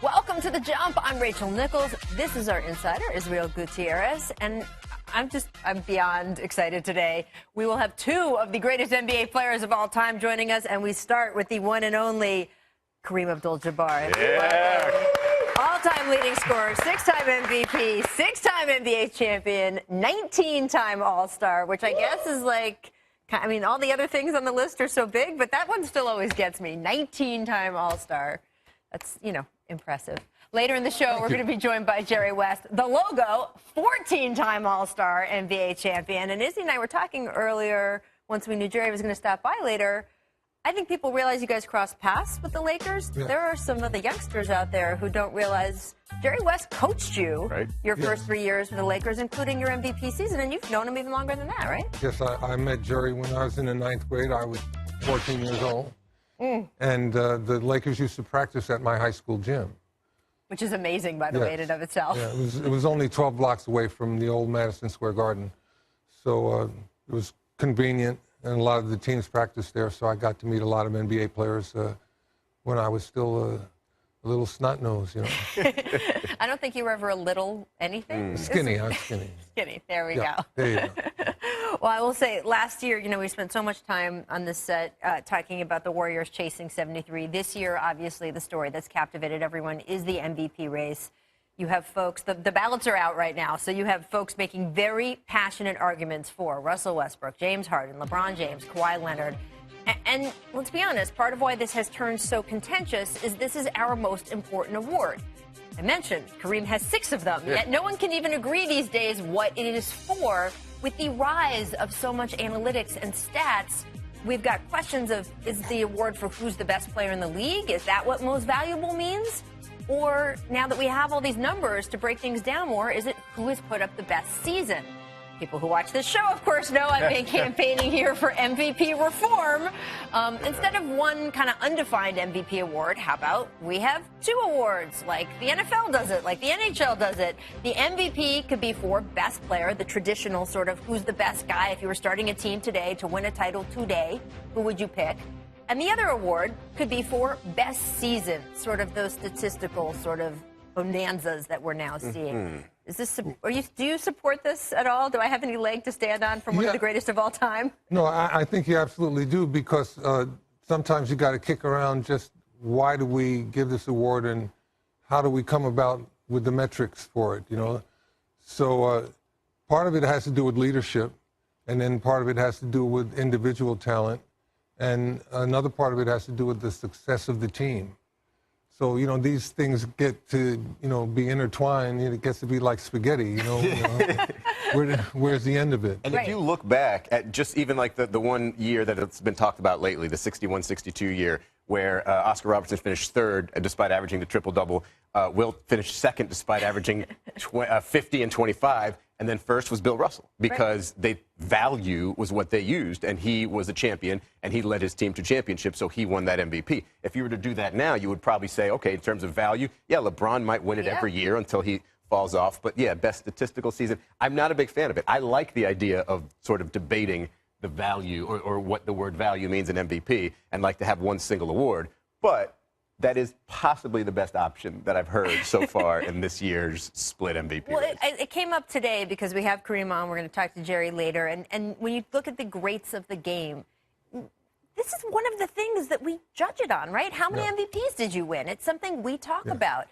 Welcome to The Jump. I'm Rachel Nichols. This is our insider, Israel Gutierrez, and I'm beyond excited today. We will have two of the greatest NBA players of all time joining us, and we start with the one and only Kareem Abdul-Jabbar. Yeah. All-time leading scorer, six-time MVP, six-time NBA champion, 19-time All-Star, which I guess is like, I mean, all the other things on the list are so big, but that one still always gets me. 19-time All-Star. That's, impressive. Later in the show, we're going to be joined by Jerry West, the logo, 14-time All-Star NBA champion. And Izzy and I were talking earlier, once we knew Jerry was going to stop by later. I think people realize you guys crossed paths with the Lakers. Yeah. There are some of the youngsters out there who don't realize Jerry West coached you your first 3 years with the Lakers, including your MVP season, and you've known him even longer than that, right? Yes, I met Jerry when I was in the 9th grade. I was 14 years old. And the Lakers used to practice at my high school gym. Which is amazing, by the way, in and of itself. Yeah, it was only 12 blocks away from the old Madison Square Garden. So it was convenient, and a lot of the teams practiced there, so I got to meet a lot of NBA players when I was still a little snot-nosed, I don't think you were ever a little anything. Skinny, I'm skinny. Skinny, there we go. There you go. Well, I will say, last year, we spent so much time on this set talking about the Warriors chasing 73. This year, obviously, the story that's captivated everyone is the MVP race. You have folks, the ballots are out right now, so you have folks making very passionate arguments for Russell Westbrook, James Harden, LeBron James, Kawhi Leonard. And let's be honest, part of why this has turned so contentious is this is our most important award. I mentioned Kareem has 6 of them, yet no one can even agree these days what it is for. With the rise of so much analytics and stats, we've got questions of, is the award for who's the best player in the league? Is that what most valuable means? Or now that we have all these numbers to break things down more, is it who has put up the best season? People who watch this show, of course, know I've been campaigning here for MVP reform. Instead of one kind of undefined MVP award, how about we have 2 awards, like the NFL does it, like the NHL does it. The MVP could be for best player, the traditional sort of who's the best guy. If you were starting a team today to win a title today, who would you pick? And the other award could be for best season, sort of those statistical sort of bonanzas that we're now seeing. Is this? Do you support this at all? Do I have any leg to stand on from one of the greatest of all time? No, I think you absolutely do, because sometimes you got to kick around just why do we give this award and how do we come about with the metrics for it, So part of it has to do with leadership, and then part of it has to do with individual talent, and another part of it has to do with the success of the team. So, these things get to, be intertwined. It gets to be like spaghetti, where's the end of it? And if you look back at just even like the one year that it's been talked about lately, the 61-62 year, where Oscar Robertson finished 3rd despite averaging the triple-double. Wilt finished 2nd despite averaging 50 and 25. And then 1st was Bill Russell, because value was what they used, and he was a champion, and he led his team to championship, so he won that MVP. If you were to do that now, you would probably say, okay, in terms of value, LeBron might win it every year until he falls off. But, best statistical season. I'm not a big fan of it. I like the idea of sort of debating the value or what the word value means in MVP, and like to have one single award. But that is possibly the best option that I've heard so far in this year's split MVP. Well, it came up today because we have Kareem on. We're going to talk to Jerry later. And when you look at the greats of the game, this is one of the things that we judge it on, right? How many MVPs did you win? It's something we talk about.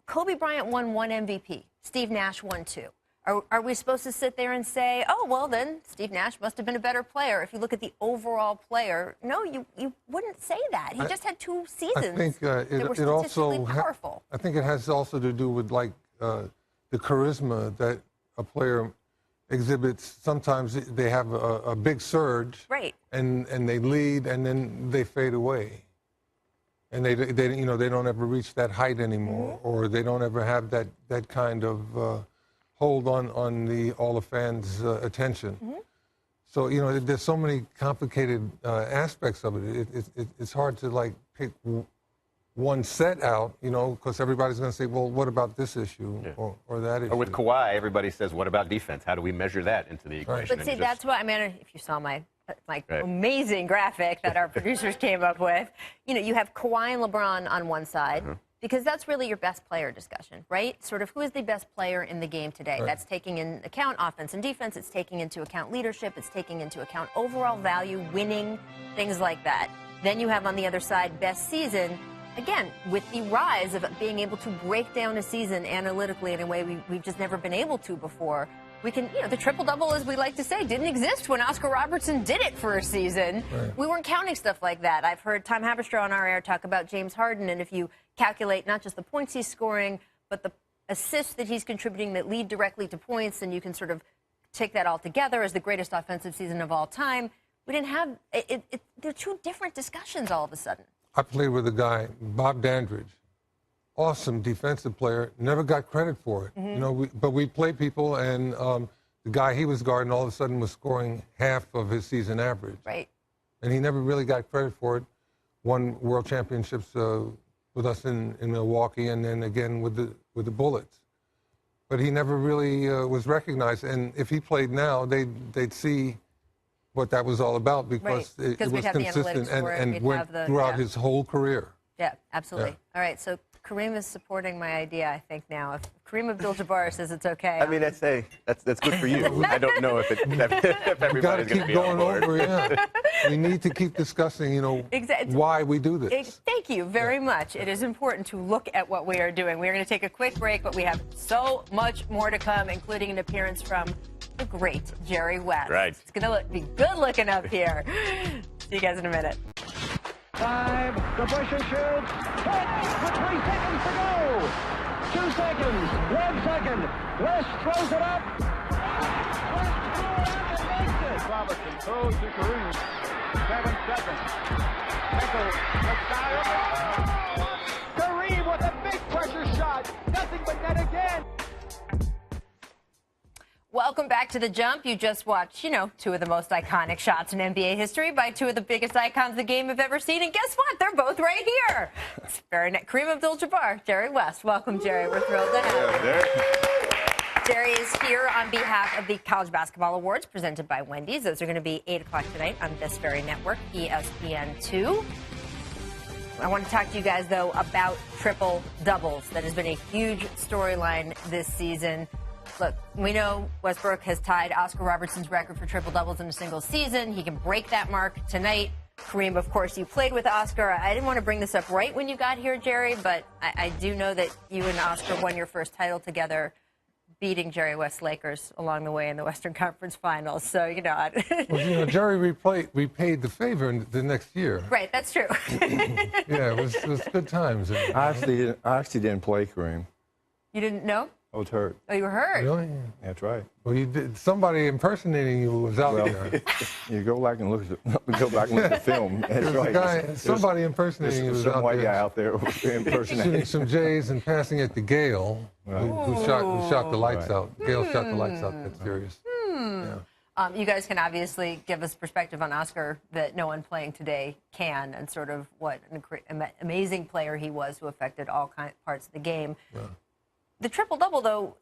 Kobe Bryant won 1 MVP. Steve Nash won 2. Are we supposed to sit there and say, oh, well, then Steve Nash must have been a better player? If you look at the overall player, no, you wouldn't say that. He just had 2 seasons. I think it also powerful. I think it has also to do with like the charisma that a player exhibits. Sometimes they have a big surge, and they lead, and then they fade away, and they don't ever reach that height anymore, or they don't ever have that kind of hold on all the fans' attention. So, there's so many complicated aspects of it. It's hard to, like, pick one set out, because everybody's going to say, well, what about this issue or that issue? Or with Kawhi, everybody says, what about defense? How do we measure that into the equation? But see, that's what, if you saw my amazing graphic that our producers came up with, you have Kawhi and LeBron on one side, because that's really your best player discussion, right? Sort of who is the best player in the game today. Right. That's taking into account offense and defense. It's taking into account leadership. It's taking into account overall value, winning, things like that. Then you have on the other side best season. Again, with the rise of being able to break down a season analytically in a way we've just never been able to before. We can, the triple-double, as we like to say, didn't exist when Oscar Robertson did it for a season. Right. We weren't counting stuff like that. I've heard Tom Haberstroh on our air talk about James Harden, and if you calculate not just the points he's scoring, but the assists that he's contributing that lead directly to points, and you can sort of take that all together as the greatest offensive season of all time. We didn't have it. They're two different discussions all of a sudden. I played with a guy, Bob Dandridge. Awesome defensive player, never got credit for it. Mm-hmm. But we played people, and the guy he was guarding all of a sudden was scoring half of his season average. Right. And he never really got credit for it. Won world championships with us in Milwaukee, and then again with the Bullets. But he never really was recognized. And if he played now, they'd see what that was all about, because it was consistent and went throughout his whole career. Yeah, absolutely. Yeah. All right, so Kareem is supporting my idea, I think, now. If Kareem Abdul-Jabbar says it's okay. I mean, that's good for you. I don't know if everybody's going to be on board. We need to keep discussing, exactly. why we do this. Thank you very much. It is important to look at what we are doing. We are going to take a quick break, but we have so much more to come, including an appearance from the great Jerry West. Right. It's going to be good looking up here. See you guys in a minute. 5, the Busher shoots, hit with 3 seconds to go. 2 seconds, 1 second. West throws it up. Robinson throws to Kareem. 7 seconds. Michael, Kareem with a big pressure shot. Nothing but net again. Welcome back to The Jump. You just watched, two of the most iconic shots in NBA history by two of the biggest icons the game have ever seen. And guess what? They're both right here. It's very nice. Kareem Abdul-Jabbar, Jerry West. Welcome, Jerry. We're thrilled to have you. Jerry is here on behalf of the College Basketball Awards presented by Wendy's. Those are going to be 8 o'clock tonight on this very network, ESPN2. I want to talk to you guys, though, about triple doubles. That has been a huge storyline this season. Look, we know Westbrook has tied Oscar Robertson's record for triple-doubles in a single season. He can break that mark tonight. Kareem, of course, you played with Oscar. I didn't want to bring this up right when you got here, Jerry, but I do know that you and Oscar won your first title together, beating Jerry West's Lakers along the way in the Western Conference Finals. So, Well, Jerry repaid the favor in the next year. Right, that's true. Yeah, it was good times. I actually didn't play Kareem. You didn't know? I was hurt. Oh, you were hurt? Really? That's right. Well, you did. Somebody impersonating you was out there. You go back and look at the film. That's right. Somebody impersonating you was some out white there. guy out there impersonating. Shooting some J's and passing it to Gail, who shot the lights out. Gail shot the lights out that series. Yeah. You guys can obviously give us perspective on Oscar that no one playing today can, and sort of what an amazing player he was who affected all parts of the game. Yeah. The triple-double, though,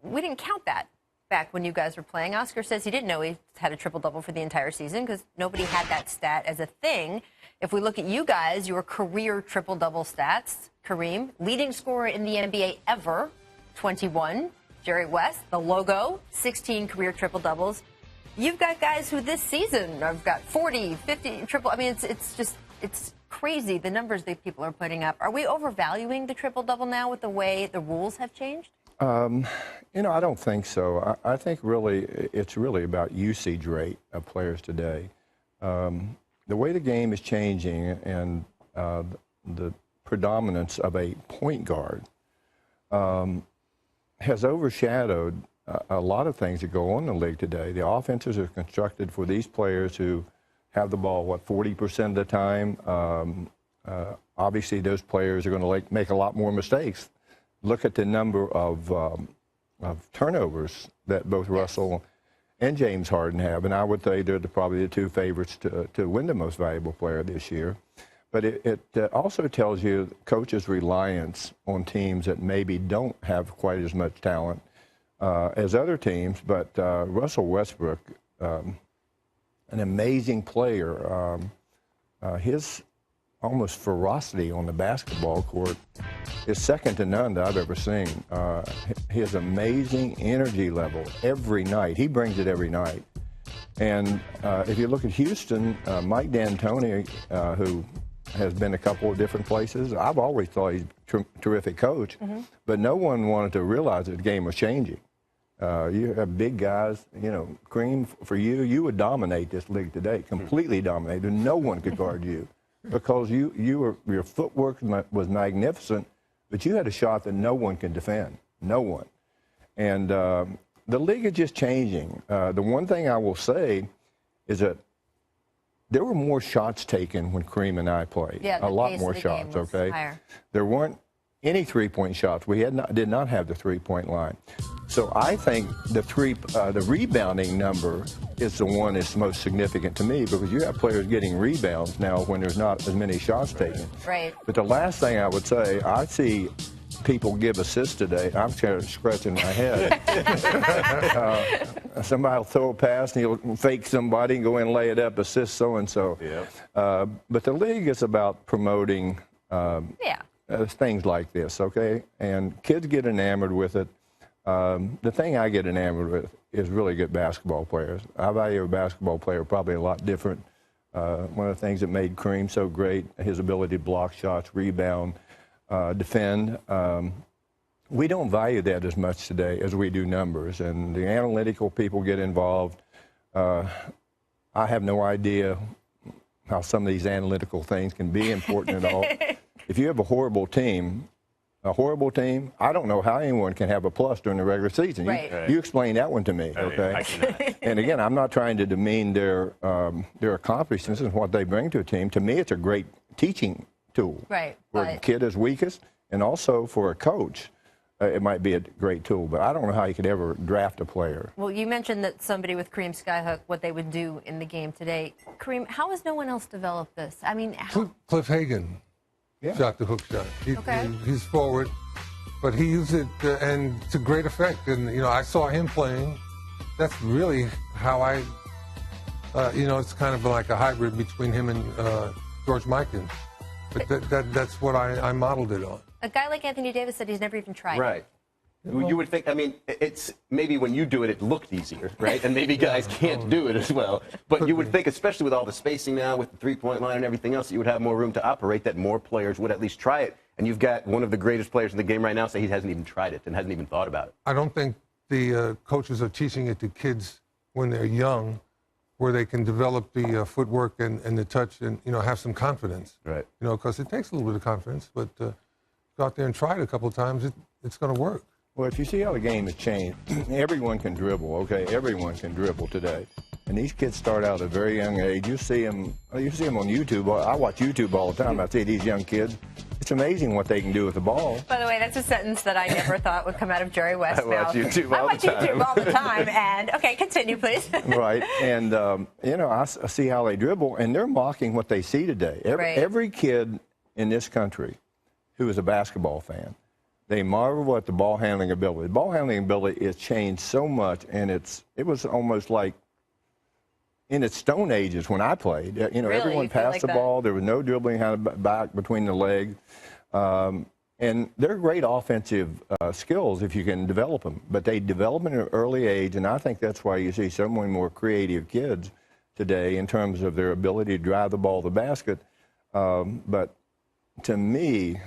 we didn't count that back when you guys were playing. Oscar says he didn't know he had a triple-double for the entire season because nobody had that stat as a thing. If we look at you guys, your career triple-double stats, Kareem, leading scorer in the NBA ever, 21. Jerry West, the logo, 16 career triple-doubles. You've got guys who this season have got 40, 50 triple. I mean, it's crazy, the numbers that people are putting up. Are we overvaluing the triple-double now with the way the rules have changed? I don't think so. I think it's really about usage rate of players today. The way the game is changing and the predominance of a point guard has overshadowed a lot of things that go on in the league today. The offenses are constructed for these players who have the ball, 40% of the time. Obviously, those players are going to make a lot more mistakes. Look at the number of turnovers that both Russell and James Harden have, and I would say they're probably the two favorites to win the most valuable player this year. But it also tells you coaches' reliance on teams that maybe don't have quite as much talent as other teams. But Russell Westbrook, an amazing player. His almost ferocity on the basketball court is second to none that I've ever seen. His amazing energy level every night. He brings it every night. And if you look at Houston, Mike D'Antoni, who has been a couple of different places, I've always thought he's a terrific coach, but no one wanted to realize that the game was changing. You have big guys, you know, Kareem, for you would dominate this league today, completely dominate. No one could guard you because your footwork was magnificent, but you had a shot that no one could defend, no one. And the league is just changing. The one thing I will say is that there were more shots taken when Kareem and I played. Yeah, a lot more shots, okay? Higher. There weren't any three-point shots. We did not have the three-point line. So I think the rebounding number is the one that's most significant to me because you have players getting rebounds now when there's not as many shots taken. Right. But the last thing I would say, I see people give assists today. I'm kind of scratching my head. Somebody will throw a pass and he'll fake somebody and go in and lay it up, assist so-and-so. Yeah. But the league is about promoting things like this, okay? And kids get enamored with it. The thing I get enamored with is really good basketball players. I value a basketball player probably a lot different. One of the things that made Kareem so great, his ability to block shots, rebound, defend. We don't value that as much today as we do numbers, and the analytical people get involved. I have no idea how some of these analytical things can be important at all. If you have a horrible team, I don't know how anyone can have a plus during the regular season. Right. You explain that one to me, okay? I cannot. And again, I'm not trying to demean their accomplishments and what they bring to a team. To me, it's a great teaching tool. Right. For a kid is weakest, and also for a coach, it might be a great tool. But I don't know how you could ever draft a player. Well, you mentioned that somebody with Kareem Skyhook, what they would do in the game today. Kareem, how has no one else developed this? I mean, Cliff Hagan shot the hook shot. He's forward, but he used it and to great effect. And, you know, I saw him playing. That's really how it's kind of like a hybrid between him and George Mikan. But that's what I modeled it on. A guy like Anthony Davis said he's never even tried. Right. You would think, I mean, it's maybe when you do it, it looked easier, right? And maybe guys can't do it as well. But you would think, especially with all the spacing now, with the three-point line and everything else, you would have more room to operate, that more players would at least try it. And you've got one of the greatest players in the game right now say he hasn't even tried it and hasn't even thought about it. I don't think the coaches are teaching it to kids when they're young, where they can develop the footwork and the touch and, you know, have some confidence. Right. You know, because it takes a little bit of confidence, but go out there and try it a couple of times, it's going to work. Well, if you see how the game has changed, everyone can dribble, okay? Everyone can dribble today. And these kids start out at a very young age. You see them on YouTube. I watch YouTube all the time. I see these young kids. It's amazing what they can do with the ball. By the way, that's a sentence that I never thought would come out of Jerry West's mouth. I watch YouTube all the time. And, okay, continue, please. Right. And, you know, I see how they dribble, and they're mocking what they see today. Every kid in this country who is a basketball fan, they marvel at the ball handling ability. The ball handling ability has changed so much, and it was almost like in its stone ages when I played. You know, really? Everyone passed like the ball. There was no dribbling back between the legs. And they're great offensive skills if you can develop them. But they develop them at an early age, and I think that's why you see so many more creative kids today in terms of their ability to drive the ball to the basket. But to me,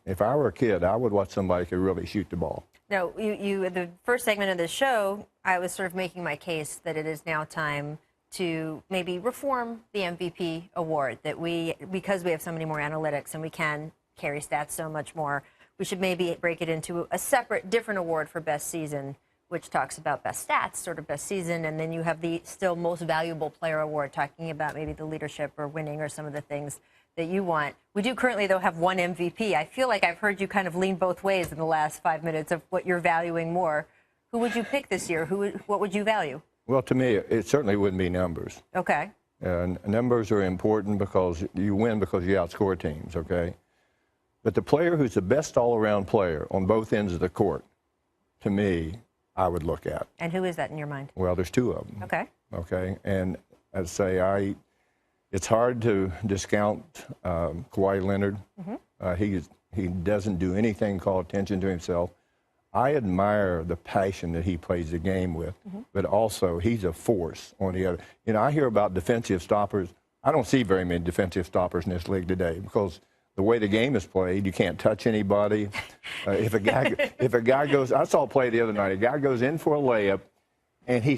if I were a kid, I would watch somebody who could really shoot the ball. No, you the first segment of the show, I was sort of making my case that it is now time to maybe reform the MVP award, that because we have so many more analytics and we can carry stats so much more, we should maybe break it into a separate, different award for best season, which talks about best stats, sort of best season, and then you have the still most valuable player award talking about maybe the leadership or winning or some of the things that you want. We do currently, though, have one MVP. I feel like I've heard you kind of lean both ways in the last 5 minutes of what you're valuing more. Who would you pick this year? What would you value? Well, to me, it certainly wouldn't be numbers. Okay. Numbers are important because you win because you outscore teams, okay? But the player who's the best all-around player on both ends of the court, to me, I would look at. And who is that in your mind? Well, there's two of them. Okay. Okay, and I'd say it's hard to discount Kawhi Leonard. He doesn't do anything call attention to himself. I admire the passion that he plays the game with, but also he's a force on the other. You know, I hear about defensive stoppers. I don't see very many defensive stoppers in this league today because the way the game is played, you can't touch anybody. If a guy goes, I saw a play the other night. A guy goes in for a layup, and he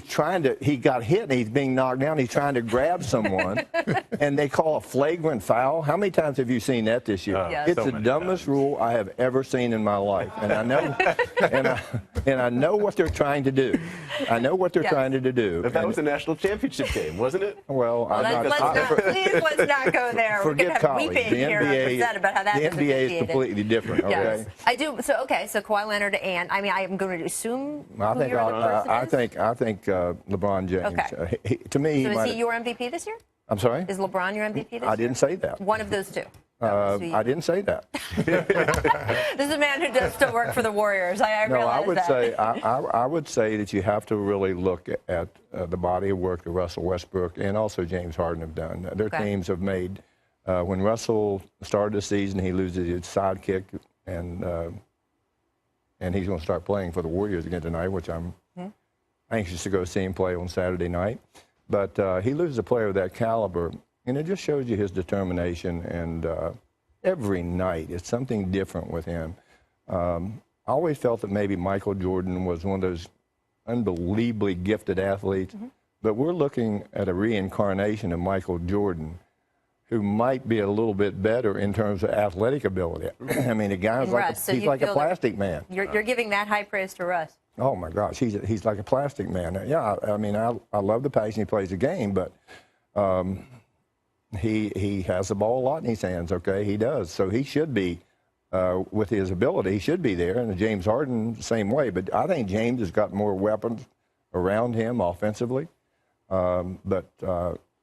got hit and he's being knocked down. He's trying to grab someone, and they call a flagrant foul. How many times have you seen that this year? Yes. It's the dumbest rule I have ever seen in my life, and I know, and I know what they're trying to do. I know what they're trying to do. But that was a national championship game, wasn't it? Well, let's not go there. We're Forget have college. weeping The here NBA, about how that the was NBA is officiated. completely different. Okay. Yes, I do. So Kawhi Leonard and I mean I'm going to assume I who think your other person is. I think LeBron James. Okay. To me, So is he your MVP this year? I'm sorry? Is LeBron your MVP this year? I didn't say that. One of those two. I didn't say that. This is a man who does still work for the Warriors. I No, realize I would that. say I would say that you have to really look at the body of work that Russell Westbrook and also James Harden have done. Their teams have made. When Russell started the season, he loses his sidekick, and he's going to start playing for the Warriors again tonight, which I'm anxious to go see him play on Saturday night. But he loses a player of that caliber, and it just shows you his determination. And every night, it's something different with him. I always felt that maybe Michael Jordan was one of those unbelievably gifted athletes, but we're looking at a reincarnation of Michael Jordan, who might be a little bit better in terms of athletic ability. I mean, the guy's he's like a plastic man. You're giving that high praise to Russ. Oh my gosh, he's like a plastic man. Yeah, I mean, I love the passion he plays the game, but he has the ball a lot in his hands. Okay, he does. So he should be with his ability, he should be there. And James Harden, the same way. But I think James has got more weapons around him offensively.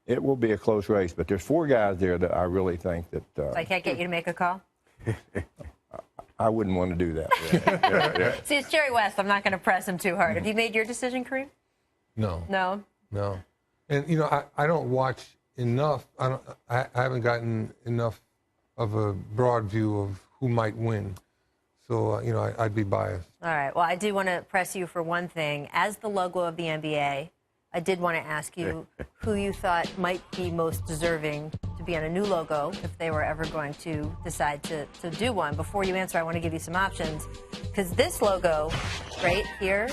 It will be a close race, but there's four guys there that I really think that. So I can't get you to make a call? I wouldn't want to do that. See, it's Jerry West. I'm not going to press him too hard. Have you made your decision, Kareem? No. No? And, you know, I don't watch enough. I haven't gotten enough of a broad view of who might win. So, you know, I'd be biased. All right. Well, I do want to press you for one thing. As the logo of the NBA, I did want to ask you who you thought might be most deserving to be on a new logo if they were ever going to decide to do one. Before you answer, I want to give you some options. Because this logo right here,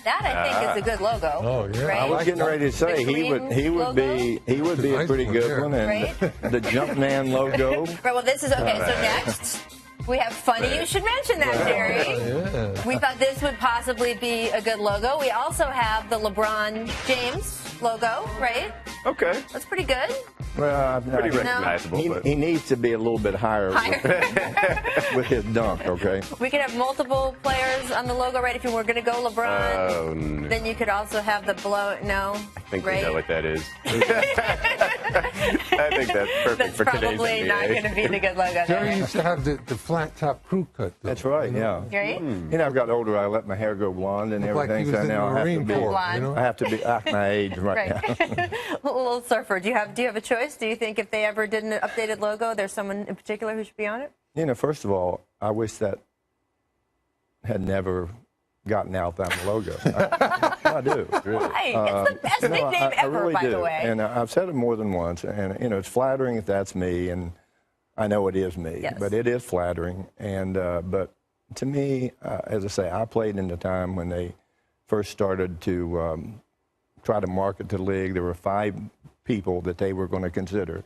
that I think is a good logo. Oh, yeah. Right? I was getting ready to say he would be a pretty good one, and Right? the Jumpman logo. Right, well, this is okay. So next, we have funny. You should mention that, Jerry. Yeah. We thought this would possibly be a good logo. We also have the LeBron James logo, right? Okay. That's pretty good. Well, Pretty recognizable. but- he needs to be a little bit higher. With his dunk, okay? We could have multiple players on the logo, right? If you were going to go LeBron, Oh, no. then you could also have the blow. No, I think right? we know what that is. I think that's perfect That's for today's probably NBA. not going to be the good logo Jerry there. used to have the flat top crew cut, though. That's right, yeah. Right? You know, I've got older. I let my hair go blonde and Looked like he everything. was So in the now I have to Marine be. Corps, you know? I have to be act my age right now. Little surfer. Do you have a choice? Do you think if they ever did an updated logo, there's someone in particular who should be on it? You know, first of all, I wish that had never gotten out on the logo. I do. Really. Right. It's the best nickname I ever, really by do. the way. And I've said it more than once. And, you know, it's flattering if that's me. And I know it is me. Yes. But it is flattering. And but to me, as I say, I played in the time when they first started to try to market the league. There were 5 people that they were going to consider.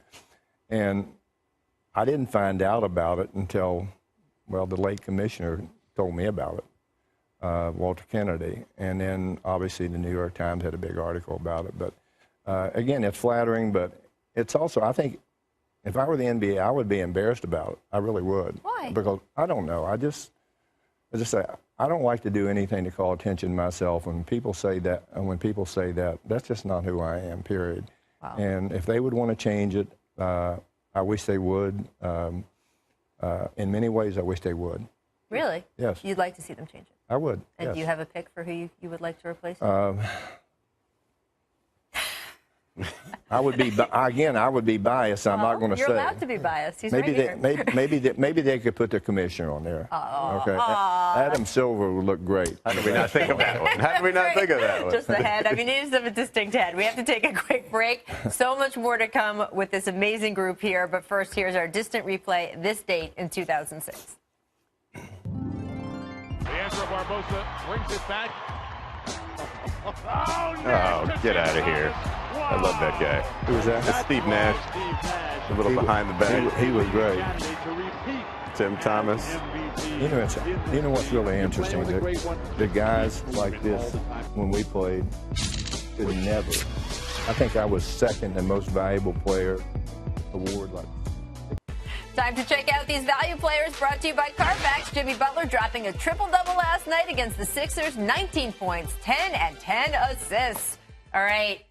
And I didn't find out about it until, well, the late commissioner told me about it, Walter Kennedy. And then, obviously, the New York Times had a big article about it. But, again, it's flattering, but it's also, I think, if I were the NBA, I would be embarrassed about it. I really would. Why? Because, I don't know. I just say, I don't like to do anything to call attention to myself. When people say that, that's just not who I am, period. Wow. And if they would want to change it, I wish they would. In many ways, I wish they would. Really? Yes. You'd like to see them change it? I would. And yes. do you have a pick for who you would like to replace it? I would be biased. I'm not going to say. You're allowed to be biased. He's maybe right here. maybe they could put the commissioner on there. Okay. Adam Silver would look great. How did we not think of that one? How did we not think of that one? Just the head. I mean, he does have a distinct head. We have to take a quick break. So much more to come with this amazing group here. But first, here's our distant replay. This date in 2006. Leandro Barbosa brings it back. Oh, get out of here. I love that guy. Who was that? That's Steve Nash. A little behind the back. He was great. Tim Thomas. You know what's really interesting? The guys like this, when we played, could never. I think I was second the most valuable player award. Time to check out these value players brought to you by Carfax. Jimmy Butler dropping a triple-double last night against the Sixers. 19 points, 10 and 10 assists. All right.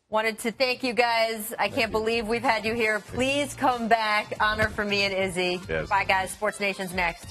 Wanted to thank you guys. I can't believe we've had you here. Please come back. Honor for me and Izzy. Yes. Bye, guys. Sports Nation's next.